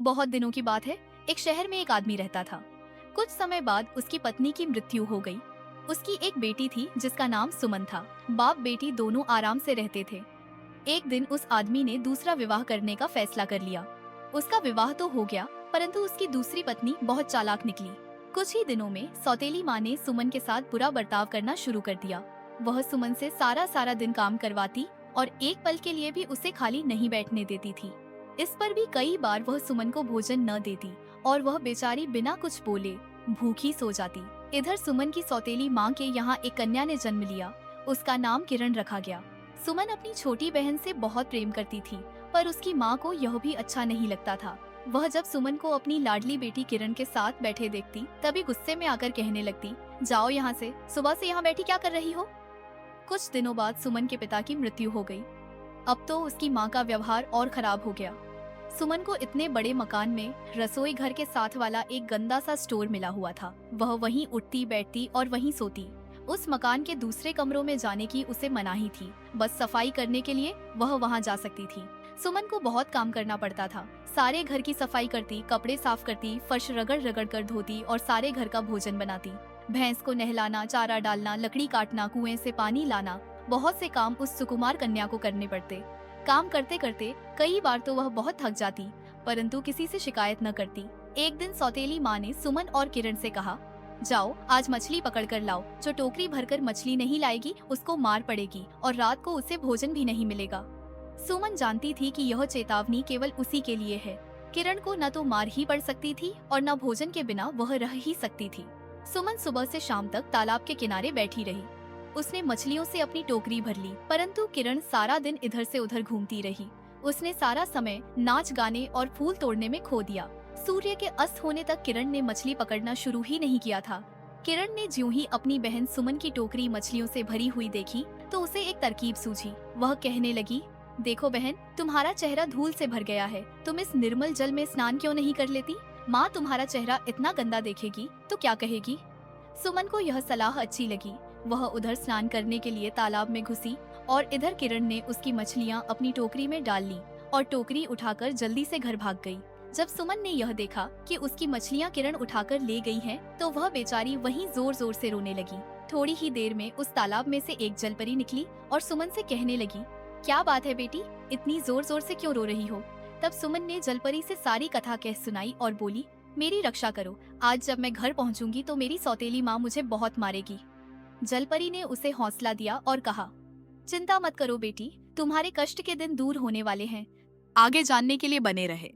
बहुत दिनों की बात है। एक शहर में एक आदमी रहता था। कुछ समय बाद उसकी पत्नी की मृत्यु हो गई। उसकी एक बेटी थी जिसका नाम सुमन था। बाप बेटी दोनों आराम से रहते थे। एक दिन उस आदमी ने दूसरा विवाह करने का फैसला कर लिया। उसका विवाह तो हो गया, परंतु उसकी दूसरी पत्नी बहुत चालाक निकली। कुछ ही दिनों में सौतेली माँ ने सुमन के साथ बुरा बर्ताव करना शुरू कर दिया। वह सुमन से सारा सारा दिन काम करवाती और एक पल के लिए भी उसे खाली नहीं बैठने देती थी। इस पर भी कई बार वह सुमन को भोजन न देती और वह बेचारी बिना कुछ बोले भूखी सो जाती। इधर सुमन की सौतेली माँ के यहाँ एक कन्या ने जन्म लिया। उसका नाम किरण रखा गया। सुमन अपनी छोटी बहन से बहुत प्रेम करती थी, पर उसकी माँ को यह भी अच्छा नहीं लगता था। वह जब सुमन को अपनी लाडली बेटी किरण के साथ बैठे देखती, तभी गुस्से में आकर कहने लगती, जाओ यहाँ से, सुबह से यहाँ बैठी क्या कर रही हो। कुछ दिनों बाद सुमन के पिता की मृत्यु हो गई। अब तो उसकी माँ का व्यवहार और खराब हो गया। सुमन को इतने बड़े मकान में रसोई घर के साथ वाला एक गंदा सा स्टोर मिला हुआ था। वह वहीं उठती बैठती और वहीं सोती। उस मकान के दूसरे कमरों में जाने की उसे मनाही थी। बस सफाई करने के लिए वह वहां जा सकती थी। सुमन को बहुत काम करना पड़ता था। सारे घर की सफाई करती, कपड़े साफ करती, फर्श रगड़ रगड़ कर धोती और सारे घर का भोजन बनाती। भैंस को नहलाना, चारा डालना, लकड़ी काटना, कुएं से पानी लाना, बहुत से काम उस सुकुमार कन्या को करने पड़ते। काम करते करते कई बार तो वह बहुत थक जाती, परंतु किसी से शिकायत न करती। एक दिन सौतेली माँ ने सुमन और किरण से कहा, जाओ आज मछली पकड़ कर लाओ। जो टोकरी भरकर मछली नहीं लाएगी उसको मार पड़ेगी और रात को उसे भोजन भी नहीं मिलेगा। सुमन जानती थी कि यह चेतावनी केवल उसी के लिए है। किरण को न तो मार ही पड़ सकती थी और न भोजन के बिना वह रह ही सकती थी। सुमन सुबह से शाम तक तालाब के किनारे बैठी रही। उसने मछलियों से अपनी टोकरी भर ली, परंतु किरण सारा दिन इधर से उधर घूमती रही। उसने सारा समय नाच गाने और फूल तोड़ने में खो दिया। सूर्य के अस्त होने तक किरण ने मछली पकड़ना शुरू ही नहीं किया था। किरण ने ज्यों ही अपनी बहन सुमन की टोकरी मछलियों से भरी हुई देखी तो उसे एक तरकीब सूझी। वह कहने लगी, देखो बहन, तुम्हारा चेहरा धूल से भर गया है, तुम इस निर्मल जल में स्नान क्यों नहीं कर लेती। माँ तुम्हारा चेहरा इतना गंदा देखेगी तो क्या कहेगी। सुमन को यह सलाह अच्छी लगी। वह उधर स्नान करने के लिए तालाब में घुसी और इधर किरण ने उसकी मछलियाँ अपनी टोकरी में डाल ली और टोकरी उठाकर जल्दी से घर भाग गई। जब सुमन ने यह देखा कि उसकी मछलियाँ किरण उठाकर ले गई हैं, तो वह बेचारी वहीं जोर जोर से रोने लगी। थोड़ी ही देर में उस तालाब में से एक जलपरी निकली और सुमन से कहने लगी, क्या बात है बेटी, इतनी जोर जोर से क्यों रो रही हो। तब सुमन ने जलपरी से सारी कथा कह सुनाई और बोली, मेरी रक्षा करो, आज जब मैं घर पहुंचूंगी तो मेरी सौतेली माँ मुझे बहुत मारेगी। जलपरी ने उसे हौसला दिया और कहा, चिंता मत करो बेटी, तुम्हारे कष्ट के दिन दूर होने वाले हैं। आगे जानने के लिए बने रहे।